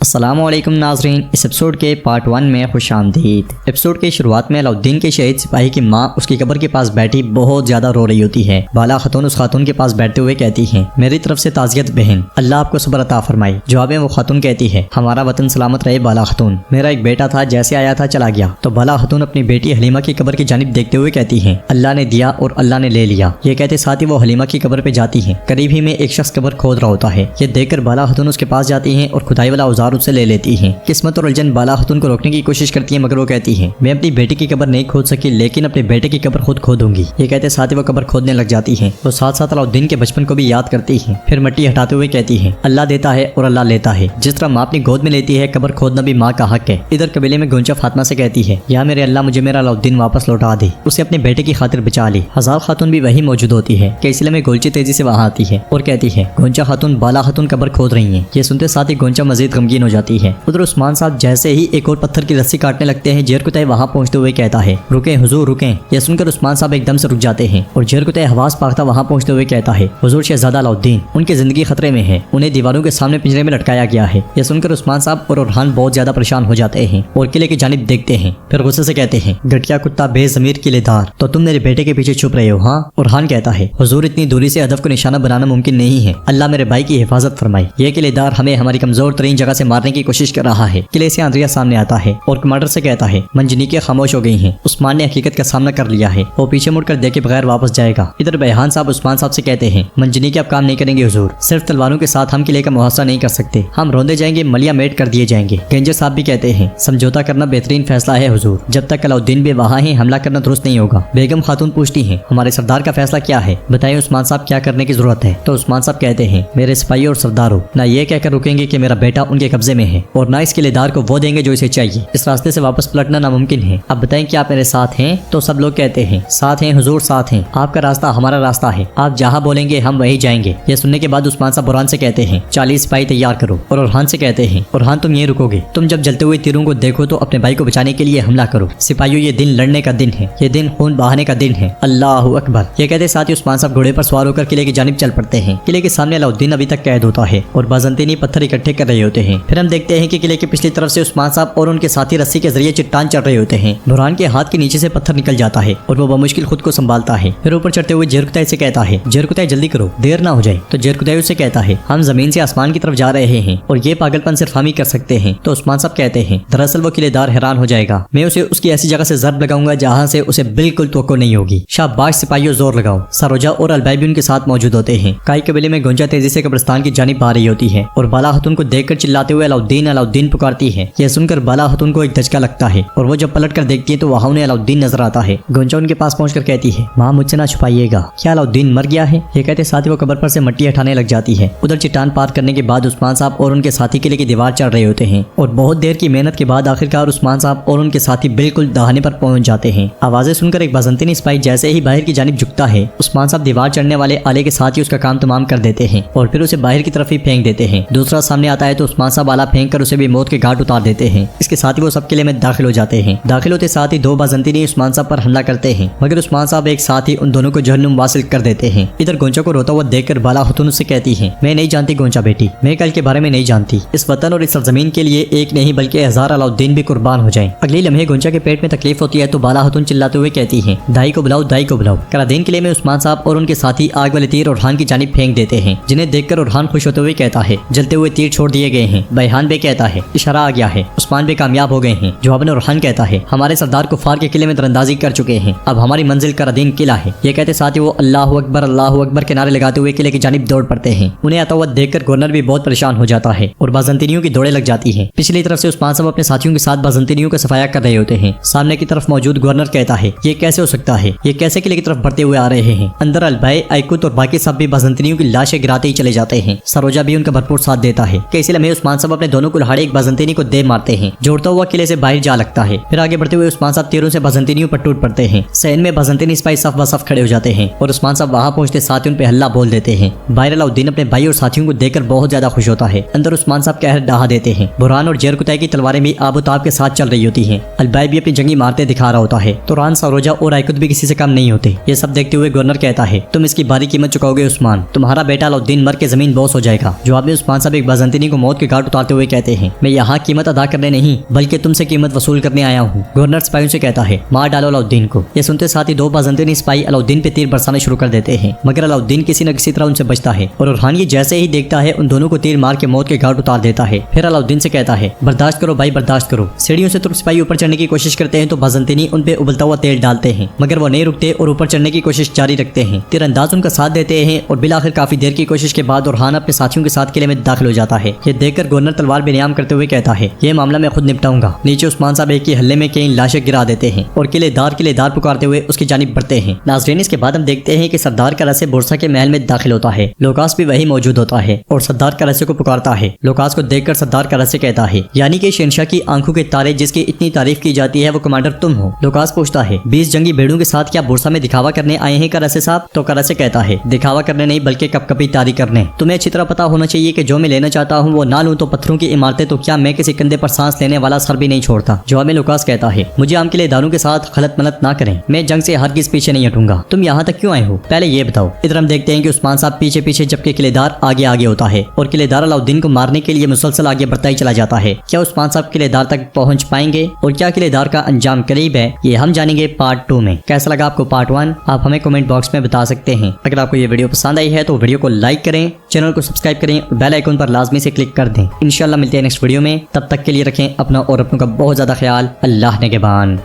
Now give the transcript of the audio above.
अस्सलामुअलैकुम नाजरीन, इस एपिसोड के पार्ट 1 में खुश आमदीद। एपिसोड की शुरुआत में अलाउद्दीन के शहीद सिपाही की माँ उसकी कब्र के पास बैठी बहुत ज्यादा रो रही होती है। बाला खातून उस खातून के पास बैठते हुए कहती है, मेरी तरफ से ताज़ियत बहन, अल्लाह आपको सब्र अता फरमाए। जवाब में वो खातून कहती है, हमारा वतन सलामत रहे बाला खातून, मेरा एक बेटा था, जैसे आया था चला गया। तो बाला खातून अपनी बेटी हलीमा की कब्र की जानिब देखते हुए कहती है, अल्लाह ने दिया और अल्लाह ने ले लिया। ये कहते साथ ही वो हलीमा की कब्र पे जाती है। करीब ही में एक शख्स कब्र खोद रहा होता है। ये देखकर बाला खातून उसके पास जाती है और खुदाई वाला औजार उससे ले लेती है। किस्मत और उलझन बाला खातून को रोकने की कोशिश करती है, मगर वो कहती है, मैं अपनी बेटी की कब्र नहीं खोद सकी, लेकिन अपने बेटे की कब्र खुद खोदूंगी। ये कहते साथ ही वो कब्र खोदने लग जाती है। वो साथ साथ अलाउद्दीन के बचपन को भी याद करती है। फिर मिट्टी हटाते हुए कहती है, अल्लाह देता है और अल्लाह लेता है। जिस तरह माँ अपनी गोद में लेती है, कब्र खोदना भी माँ का हक है। इधर कबीले में गुंजा फातिमा से कहती है, या मेरे अल्लाह मुझे मेरा अलाउद्दीन वापस लौटा दे, उसे अपने बेटे की खातिर बचा ले। हजार खातून भी वही मौजूद होती है कि इसलिए में गोलची तेजी से वहाँ आती है और कहती है, गुंजा खातून बाला खातून कब्र खोद रही है। ये सुनते साथ ही गुंजा मजीद गमगीन हो जाती है। उधर उस्मान साहब जैसे ही एक और पत्थर की रस्सी काटने लगते हैं, जेर कुतै वहाँ पहुँचते हुए कहता है, रुके हुजूर रुकें। यह सुनकर उस्मान साहब एकदम से रुक जाते हैं और जेर कुतै हवास पाख्ता वहाँ पहुँचते हुए कहता है, हुजूर शहजादा अलाउद्दीन, उनकी जिंदगी खतरे में है, उन्हें दीवारों के सामने पिंजरे में लटकाया गया है। यह सुनकर उस्मान साहब और उरहान बहुत ज्यादा परेशान हो जाते हैं और किले की जानिब देखते हैं। फिर गुस्से से कहते हैं, गठिया कुत्ता बेजमीर किलेदार, तो तुम मेरे बेटे के पीछे छुप रहे हो? हाँ। उरहान कहता है, हुजूर इतनी दूरी से हदफ को निशाना बनाना मुमकिन नहीं है, अल्लाह मेरे भाई की हिफाजत फरमाए। ये किलेदार हमें हमारी कमजोर तरीन जगह से मारने की कोशिश कर रहा है। किले से आंद्रिया सामने आता है और कमांडर से कहता है, मंजनीके खामोश हो गई हैं, उस्मान ने हकीकत का सामना कर लिया है, वो पीछे मुड़कर देखे बगैर वापस जाएगा। इधर बयान साहब उस्मान साहब से कहते हैं, मंजनीके अब काम नहीं करेंगे हुजूर, सिर्फ तलवारों के साथ हम किले का मुहासरा नहीं कर सकते, हम रोंदे जाएंगे, मलिया मेट कर दिए जाएंगे। गेंजर साहब भी कहते हैं, समझौता करना बेहतरीन फैसला है हुजूर, जब तक अलाउद्दीन भी वहाँ है हमला करना दुरुस्त नहीं होगा। बेगम खातून पूछती है, हमारे सरदार का फैसला क्या है, बताइए उस्मान साहब क्या करने की जरूरत है। तो उस्मान साहब कहते हैं, मेरे सिपाही और सरदारों ना ये कहकर रुकेंगे कि मेरा बेटा उनके कब्जे में है और ना इस किलेदार को वो देंगे जो इसे चाहिए। इस रास्ते से वापस पलटना नामुमकिन है। अब बताएं कि आप मेरे साथ हैं? तो सब लोग कहते हैं, साथ हैं हुजूर, साथ हैं, आपका रास्ता हमारा रास्ता है, आप जहाँ बोलेंगे हम वहीं जाएंगे। ये सुनने के बाद उस्मान साहब बुरहान से कहते हैं, 40 सिपाही तैयार करो। और उरहान से कहते हैं, उरहान तुम यहीं रुकोगे, तुम जब जलते हुए तीरों को देखो तो अपने भाई को बचाने के लिए हमला करो। सिपाहियों ये दिन लड़ने का दिन है, ये दिन खून बहाने का दिन है, अल्लाहु अकबर। ये कहते साथ ही उस्मान साहब घोड़े पर सवार होकर किले की जानिब चल पड़ते हैं। किले के सामने अलाउद्दीन अभी तक कैद होता है और बाज़ंतीनी पत्थर इकट्ठे कर रहे होते हैं। फिर हम देखते हैं कि किले की पिछली तरफ से उस्मान साहब और उनके साथी रस्सी के जरिए चट्टान चढ़ रहे होते हैं। बुरहान के हाथ के नीचे से पत्थर निकल जाता है और वो बमुश्किल खुद को संभालता है। फिर ऊपर चढ़ते हुए जेरकुतै से कहता है, जेरकुतै जल्दी करो, देर ना हो जाए। तो जेरकुतै उससे कहता है, हम जमीन से आसमान की तरफ जा रहे हैं और ये पागलपन सिर्फ हम ही कर सकते हैं। तो उस्मान साहब कहते हैं, दरअसल वो किलेदार हैरान हो जाएगा, मैं उसे उसकी ऐसी जगह से जर्ब लगाऊंगा जहाँ से उसे बिल्कुल तवक्को नहीं होगी। शाबाश सिपाहियों, जोर लगाओ। सरोजा और अलबाई भी उनके साथ मौजूद होते हैं। काई कबीले में गुंजा तेजी से कब्रिस्तान की जानिब आ रही होती है और बाला खातून को देखकर चिल्लाते हुए अलाउद्दीन अलाउद्दीन पुकारती है। यह सुनकर बाला खातून को एक धचका लगता है और वो जब पलट कर देखती है तो वहाँ उन्हें अलाउद्दीन नजर आता है। गुंजा उनके पास पहुंचकर कहती है, माँ मुझसे ना छुपाइएगा, क्या अलाउद्दीन मर गया है? ये कहते साथ ही वो कब्र पर से मिट्टी हटाने लग जाती है। उधर चट्टान पार करने के बाद उस्मान साहब और उनके साथी किले की दीवार चढ़ रहे होते हैं और बहुत देर की मेहनत के बाद आखिरकार उस्मान साहब और उनके साथी बिल्कुल दहाने पर पहुंच जाते हैं। आवाजें सुनकर एक बाज़ंतीनी सिपाही जैसे ही बाहर की जानिब झुकता है, उस्मान साहब दीवार चढ़ने वाले आले के साथ ही उसका काम तमाम कर देते हैं और फिर उसे बाहर की तरफ ही फेंक देते हैं। दूसरा सामने आता है तो उस्मान साहब आला फेंक कर उसे भी मौत के घाट उतार देते हैं। इसके साथ ही वो सब किले में दाखिल हो जाते हैं। दाखिल होते साथ ही दो बाज़ंतीनी उस्मान साहब पर हमला करते हैं, मगर उस्मान साहब एक साथ ही उन दोनों को जहन्नुम वासिल कर देते हैं। इधर गोंचा को रोता हुआ देखकर बाला खातून उससे कहती है, मैं नहीं जानती गोंचा बेटी, मैं कल के बारे में नहीं जानती, इस वतन और इस सरजमीन के लिए एक नहीं बल्कि हजार अलाउद्दीन भी कुर्बान हो जाएं। अगले लम्हे गोंचा के पेट में तकलीफ होती है तो बाला खातून चिल्लाते हुए कहती है, दाई को बुलाओ, दाई को बुलाओ। करादीन किले में उस्मान साहब और उनके साथी आग वाले तीर उरहान की जानिब फेंक देते हैं, जिन्हें देखकर उरहान खुश होते हुए कहता है, जलते हुए तीर छोड़ दिए गए हैं। बयान बे कहता है, इशारा आ गया है, उस्मान बे कामयाब हो गए हैं। जवाब में उरहान कहता है, हमारे सरदार कुफार के किले में दरअंदाजी कर चुके हैं, अब हमारी मंजिल करादीन किला है। ये कहते साथ ही वो अल्लाहु अकबर के नारे लगाते हुए किले की जानिब दौड़ पड़ते हैं। उन्हें आता हुआ देखकर गवर्नर भी बहुत परेशान हो जाता है और बाज़ंतीनियों की दौड़े लग जाती है। पिछली तरफ से उस्मान साहब अपने साथियों के साथ बाज़ंतीनियों का सफाया कर रहे होते हैं। सामने की तरफ मौजूद गवर्नर कहता है, ये कैसे हो सकता है, ये कैसे किले की तरफ बढ़ते हुए आ रहे हैं। अंदर अलबाई, आइकुत और बाकी सब भी बाज़ंतीनियों की लाशें गिराते ही चले जाते हैं। सरोजा भी उनका भरपूर साथ देता है कि इसी लम्हे उस्मान साहब अपने दोनों कुल्हाड़े एक बाज़ंतीनी को दे मारते हैं, जोड़ता हुआ किले से बाहर जा लगता है। फिर आगे बढ़ते हुए उस्मान साहब तीरों से बाज़ंतीनियों पर टूट पड़ते हैं। सहन में बाज़ंतीनी सिपाही सफ ब सफ खड़े हो जाते हैं और उस्मान साहब वहाँ पहुंचते साथ ही उन पे हल्ला बोल देते हैं। बाहर अलाउद्दीन अपने भाई और साथियों को देखकर बहुत ज्यादा खुश होता है। अंदर उस्मान साहब कहर डहा देते हैं। बुरहान और जेरकुतै की तलवारें भी आबोताब के साथ चल रही होती हैं। अलबाई भी अपनी जंगी मारते दिखा रहा होता है। तुरान, सरोजा और आइकुत भी किसी से कम नहीं होते। ये सब देखते हुए गवर्नर कहता है, तुम इसकी भारी कीमत चुकाओगे उस्मान, तुम्हारा बेटा अलाउद्दीन मर के जमीन बोस हो जाएगा। जवाब में उस्मान साहब एक बाज़ंतीनी को मौत के घाट उतारते हुए कहते हैं, मैं यहाँ कीमत अदा करने नहीं बल्कि तुमसे कीमत वसूल करने आया हूँ। गवर्नर सिपाहियों से कहता है, मार डालो अलाउद्दीन को। ये सुनते साथ ही 2 बाज़ंतीनी सिपाही अलाउद्दीन पे तीर बरसाने शुरू कर देते हैं, मगर अलाउद्दीन किसी न किसी तरह उनसे बचता है और उरहान ये जैसे ही देखता है उन दोनों को तीर मार के मौत के घाट उतार देता है। फिर अलाउद्दीन से कहता है, बर्दाश्त करो भाई, बर्दाश्त करो। सीढ़ियों से तुर्क सिपाही ऊपर चढ़ने की कोशिश करते हैं तो बाज़ंतीनी उन पे उबलता हुआ तेल डालते हैं, मगर वो नहीं रुकते और ऊपर चढ़ने की कोशिश जारी रखते हैं। तीरंदाज उनका साथ देते हैं और बिल आखिर काफी देर की कोशिश के बाद उरहान अपने साथियों के साथ किले में दाखिल हो जाता है। ये देखकर गवर्नर तलवार बेनियाम करते हुए कहता है, ये मामला मैं खुद निपटाऊंगा। नीचे उस्मान साहब एक ही हल्ले में कई लाशें गिरा देते हैं और किलेदार पुकारते हुए उसकी जानिब बढ़ते हैं। नाज़रीन, इसके बाद हम देखते हैं कि सरदार का रस्से बुरसा के महल में दाखिल होता है। लोकास भी वही मौजूद होता है और सरदार का रस्से को पुकारता है। लोकास को देखकर सरदार का रस्से कहता है, यानी कि शहंशाह की आंखों के तारे जिसकी इतनी तारीफ की जाती है वो कमांडर तुम हो। लोकास पूछता है, 20 जंगी भेड़ों के साथ क्या बुरसा में दिखावा करने आए हैं करसे साहब? तो करसे कहता है, दिखावा करने नहीं बल्कि कपकपी तारी करने। तुम्हें अच्छी तरह पता होना चाहिए कि जो मैं लेना चाहता हूँ वो ना लूं तो पत्थरों की इमारतें तो क्या मैं किसी कंधे पर सांस लेने वाला सर भी नहीं छोड़ता। जवाब में लोकास कहता है, मुझे आम किलेदारों के साथ खलत मलत ना करें, मैं जंग से हरगिज पीछे नहीं हटूंगा। तुम यहाँ तक क्यों आए हो पहले ये बताओ। इधर हम देखते हैं कि उस्मान साहब पीछे पीछे जबकि किलेदार आगे आगे होता है और किलेदार अलाउद्दीन को मारने के लिए मुसलसल आगे बढ़ता ही चला जाता है। क्या उस्मान साहब किलेदार तक पहुंच पाएंगे और क्या किलेदार का अंजाम करीब है, ये हम जानेंगे पार्ट 2 में। कैसा लगा आपको पार्ट 1 आप हमें कमेंट बॉक्स में बता सकते हैं। अगर आपको ये वीडियो पसंद आई है तो वीडियो को लाइक करें, चैनल को सब्सक्राइब करें और बेल आइकन पर लाजमी से क्लिक कर दें। इंशाल्लाह मिलते हैं नेक्स्ट वीडियो में, तब तक के लिए रखें अपना और अपनों का बहुत ज्यादा ख्याल। अल्लाह निगहबान।